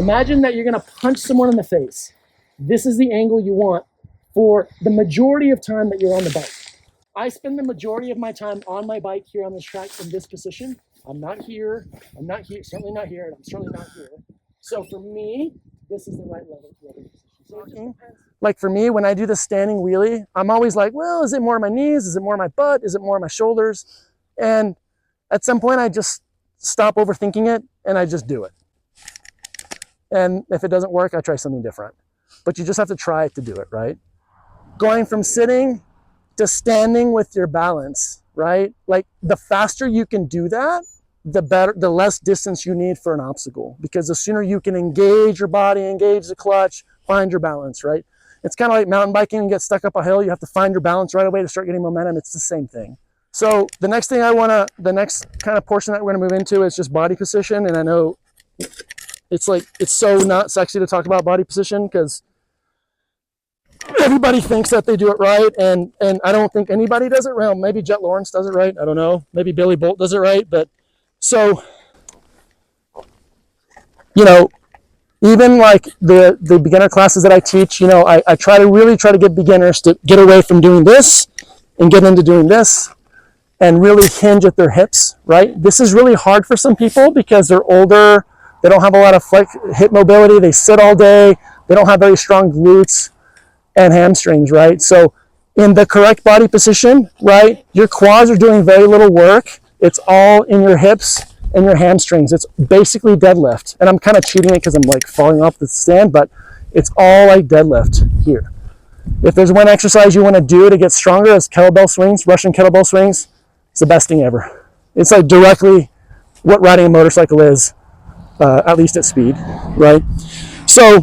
Imagine that you're gonna punch someone in the face. This is the angle you want for the majority of time that you're on the bike. I spend the majority of my time on my bike here on this track in this position. I'm not here, certainly not here, and I'm certainly not here. So for me, this is the right level position. So it just depends. Like for me, when I do the standing wheelie, I'm always like, well, is it more my knees? Is it more my butt? Is it more my shoulders? And at some point I just stop overthinking it and I just do it. And if it doesn't work, I try something different. But you just have to try it to do it, right? Going from sitting to standing with your balance, right? Like the faster you can do that, the better, the less distance you need for an obstacle, because the sooner you can engage your body, engage the clutch, find your balance, right? It's kind of like mountain biking and get stuck up a hill. You have to find your balance right away to start getting momentum. It's the same thing. So the next thing the next kind of portion that we're gonna move into is just body position. And I know it's like, it's so not sexy to talk about body position because everybody thinks that they do it right. And I don't think anybody does it right. Maybe Jet Lawrence does it right. I don't know. Maybe Billy Bolt does it right. But so, you know, even like the beginner classes that I teach, you know, I really try to get beginners to get away from doing this and get into doing this and really hinge at their hips, right? This is really hard for some people because they're older, they don't have a lot of hip mobility, they sit all day, they don't have very strong glutes and hamstrings, right? So in the correct body position, right, your quads are doing very little work. It's all in your hips and your hamstrings. It's basically deadlift. And I'm kind of cheating it because I'm like falling off the stand, but it's all like deadlift here. If there's one exercise you want to do to get stronger, it's kettlebell swings, Russian kettlebell swings. It's the best thing ever. It's like directly what riding a motorcycle is, at least at speed, right? So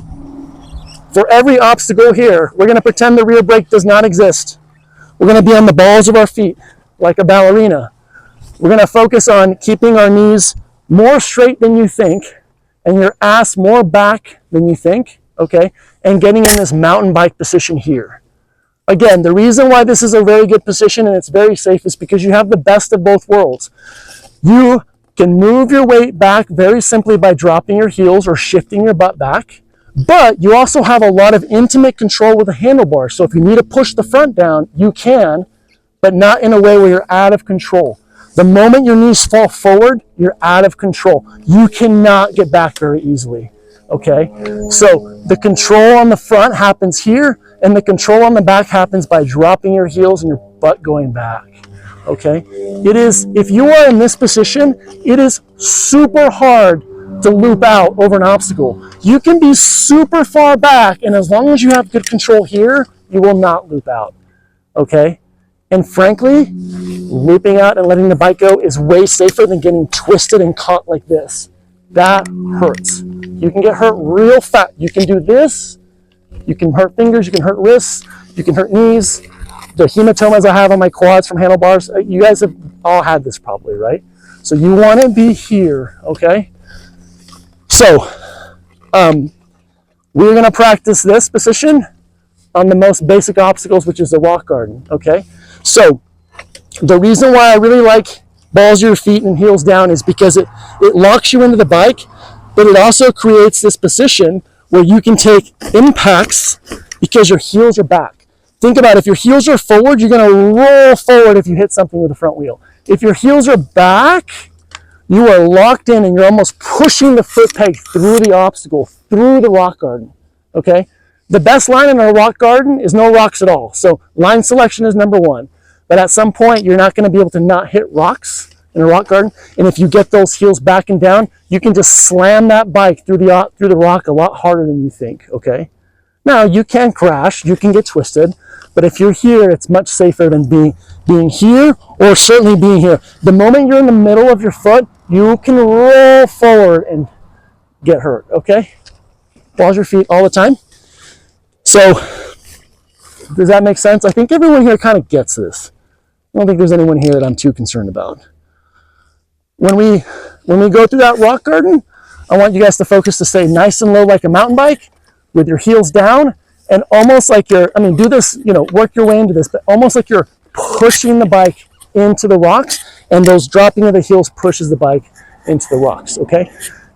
for every obstacle here, we're going to pretend the rear brake does not exist. We're going to be on the balls of our feet like a ballerina. We're going to focus on keeping our knees more straight than you think and your ass more back than you think, okay? And getting in this mountain bike position here. Again, the reason why this is a very good position and it's very safe is because you have the best of both worlds. You can move your weight back very simply by dropping your heels or shifting your butt back, but you also have a lot of intimate control with the handlebars. So if you need to push the front down, you can, but not in a way where you're out of control. The moment your knees fall forward, you're out of control. You cannot get back very easily, okay? So the control on the front happens here, and the control on the back happens by dropping your heels and your butt going back, okay? It is, if you are in this position, it is super hard to loop out over an obstacle. You can be super far back, and as long as you have good control here, you will not loop out, okay? And frankly, looping out and letting the bike go is way safer than getting twisted and caught like this. That hurts. You can get hurt real fast. You can do this. You can hurt fingers. You can hurt wrists. You can hurt knees. The hematomas I have on my quads from handlebars, you guys have all had this probably, right? So you want to be here, okay? So we're going to practice this position on the most basic obstacles, which is the rock garden, okay? So the reason why I really like balls of your feet and heels down is because it locks you into the bike, but it also creates this position where you can take impacts because your heels are back. Think about it, if your heels are forward, you're going to roll forward if you hit something with the front wheel. If your heels are back, you are locked in and you're almost pushing the foot peg through the obstacle, through the rock garden, okay? The best line in a rock garden is no rocks at all. So line selection is number one. But at some point, you're not going to be able to not hit rocks in a rock garden. And if you get those heels back and down, you can just slam that bike through the rock a lot harder than you think, okay? Now, you can crash, you can get twisted, but if you're here, it's much safer than being here or certainly being here. The moment you're in the middle of your foot, you can roll forward and get hurt, okay? Balls your feet all the time. So, does that make sense? I think everyone here kind of gets this. I don't think there's anyone here that I'm too concerned about. When we go through that rock garden, I want you guys to focus to stay nice and low like a mountain bike with your heels down and almost like do this, work your way into this, but almost like you're pushing the bike into the rocks and those dropping of the heels pushes the bike into the rocks, okay?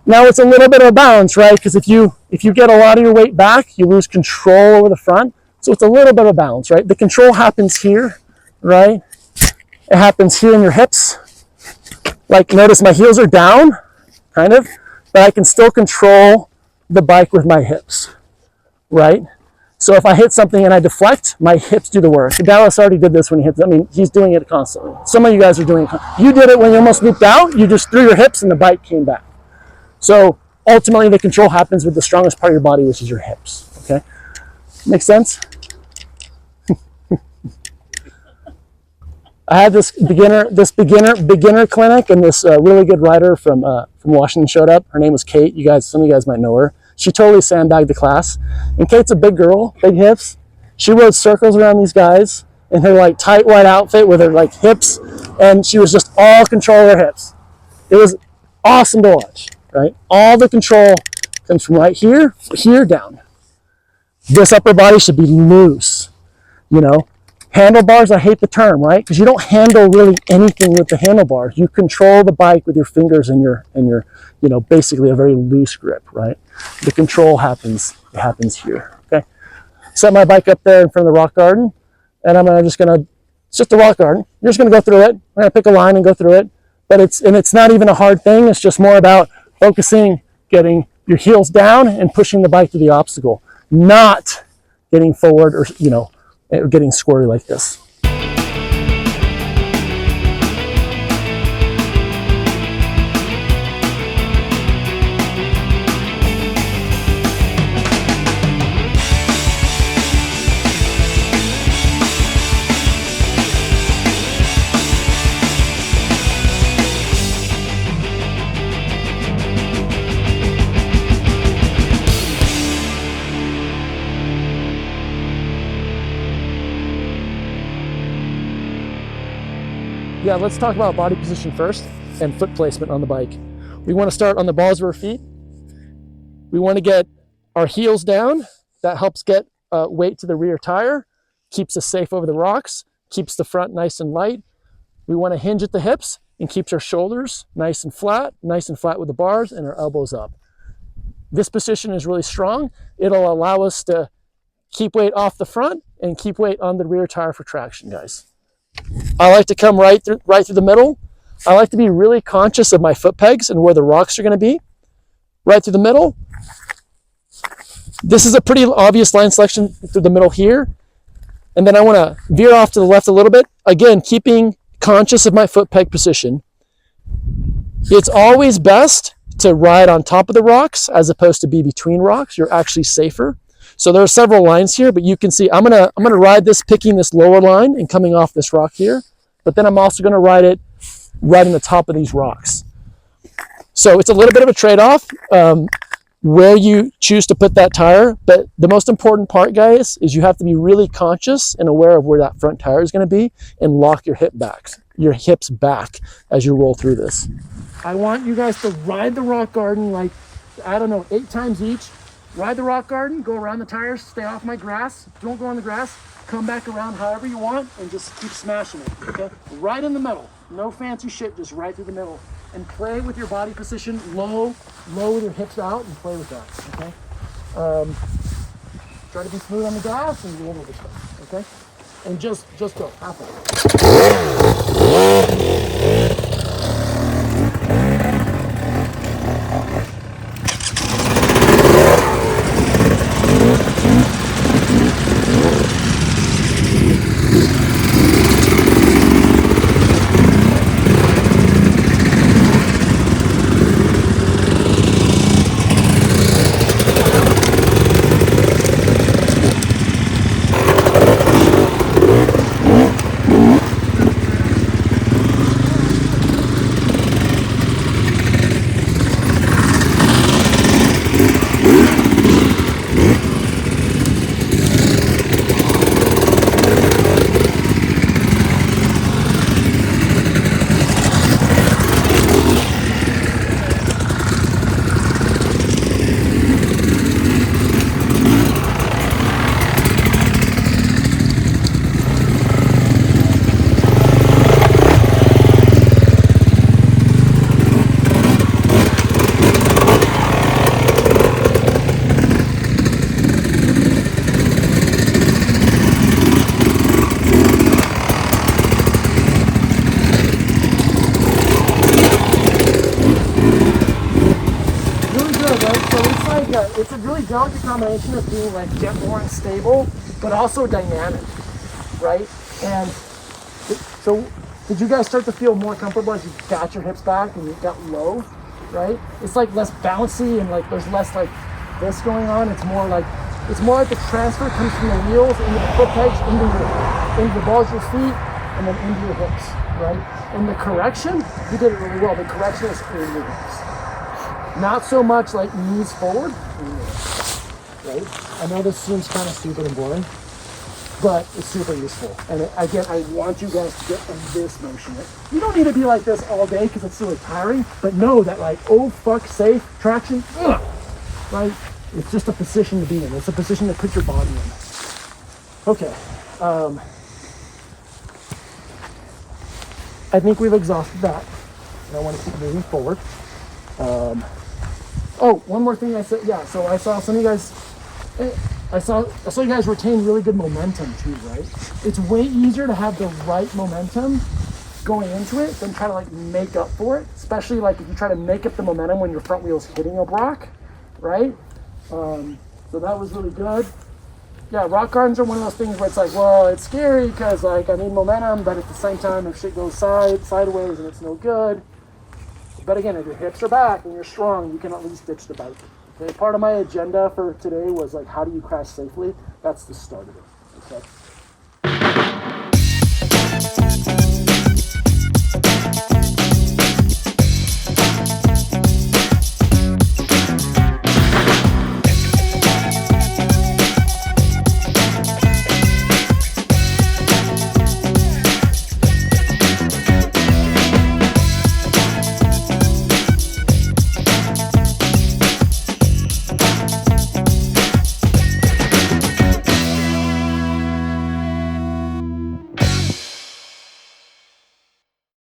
Now it's a little bit of a balance, right? Because if you get a lot of your weight back, you lose control over the front. So it's a little bit of a balance, right? The control happens here, right? It happens here in your hips. Like notice my heels are down, kind of, but I can still control the bike with my hips, right? So if I hit something and I deflect, my hips do the work. Dallas already did this when he hit, I mean, he's doing it constantly. Some of you guys are doing it. You did it when you almost looped out. You just threw your hips and the bike came back. So ultimately the control happens with the strongest part of your body, which is your hips, okay? Make sense? I had this beginner clinic, and this really good rider from Washington showed up. Her name was Kate. Some of you guys might know her. She totally sandbagged the class. And Kate's a big girl, big hips. She rode circles around these guys in her like tight white outfit with her like hips, and she was just all control of her hips. It was awesome to watch, right? All the control comes from right here down. This upper body should be loose, you know. Handlebars, I hate the term, right? Because you don't handle really anything with the handlebars. You control the bike with your fingers and your, you know, basically a very loose grip, right? The control happens here, okay? Set my bike up there in front of the rock garden, and it's just a rock garden. You're just gonna go through it. I'm gonna pick a line and go through it. But it's not even a hard thing. It's just more about focusing, getting your heels down and pushing the bike to the obstacle, not getting forward or, you know, getting squirty like this. Yeah, let's talk about body position first and foot placement on the bike. We want to start on the balls of our feet. We want to get our heels down. That helps get weight to the rear tire, keeps us safe over the rocks, keeps the front nice and light. We want to hinge at the hips and keeps our shoulders nice and flat with the bars and our elbows up. This position is really strong. It'll allow us to keep weight off the front and keep weight on the rear tire for traction, guys. I like to come right through the middle. I like to be really conscious of my foot pegs and where the rocks are going to be. Right through the middle. This is a pretty obvious line selection through the middle here. And then I want to veer off to the left a little bit. Again, keeping conscious of my foot peg position. It's always best to ride on top of the rocks as opposed to be between rocks. You're actually safer. So there are several lines here, but you can see I'm gonna ride this, picking this lower line and coming off this rock here, but then I'm also gonna ride it right in the top of these rocks. So it's a little bit of a trade-off where you choose to put that tire, but the most important part, guys, is you have to be really conscious and aware of where that front tire is gonna be and lock your hips back as you roll through this. I want you guys to ride the rock garden like, I don't know, 8 times each. Ride the rock garden, go around the tires, stay off my grass, don't go on the grass, come back around however you want, and just keep smashing it, okay? Right in the middle, no fancy shit, just right through the middle. And play with your body position, low with your hips out, and play with that, okay? Try to be smooth on the grass and roll over stuff, okay? And just go, halfway. delicate combination of being like get more unstable, but also dynamic, right? And so did you guys start to feel more comfortable as you got your hips back and you got low, right? It's like less bouncy and like there's less like this going on. It's more like the transfer comes from the wheels into the foot pegs, into the balls of your feet, and then into your hips, right? And the correction, you did it really well. The correction is in your hips. Not so much like knees forward, right? I know this seems kind of stupid and boring, but it's super useful. And again, I want you guys to get in this motion. You don't need to be like this all day because it's really tiring, but know that like, oh fuck, safe, traction, right? It's just a position to be in. It's a position to put your body in. Okay. I think we've exhausted that. And I want to keep moving forward. Oh, one more thing I said. Yeah, so I saw some of you guys, I saw you guys retain really good momentum too, right? It's way easier to have the right momentum going into it than try to like make up for it. Especially like if you try to make up the momentum when your front wheel's hitting a rock, right? So that was really good. Yeah, rock gardens are one of those things where it's like, well, it's scary because like I need momentum, but at the same time, if shit goes sideways and it's no good. But again, if your hips are back and you're strong, you can at least ditch the bike. Okay, part of my agenda for today was like, how do you crash safely? That's the start of it. Okay.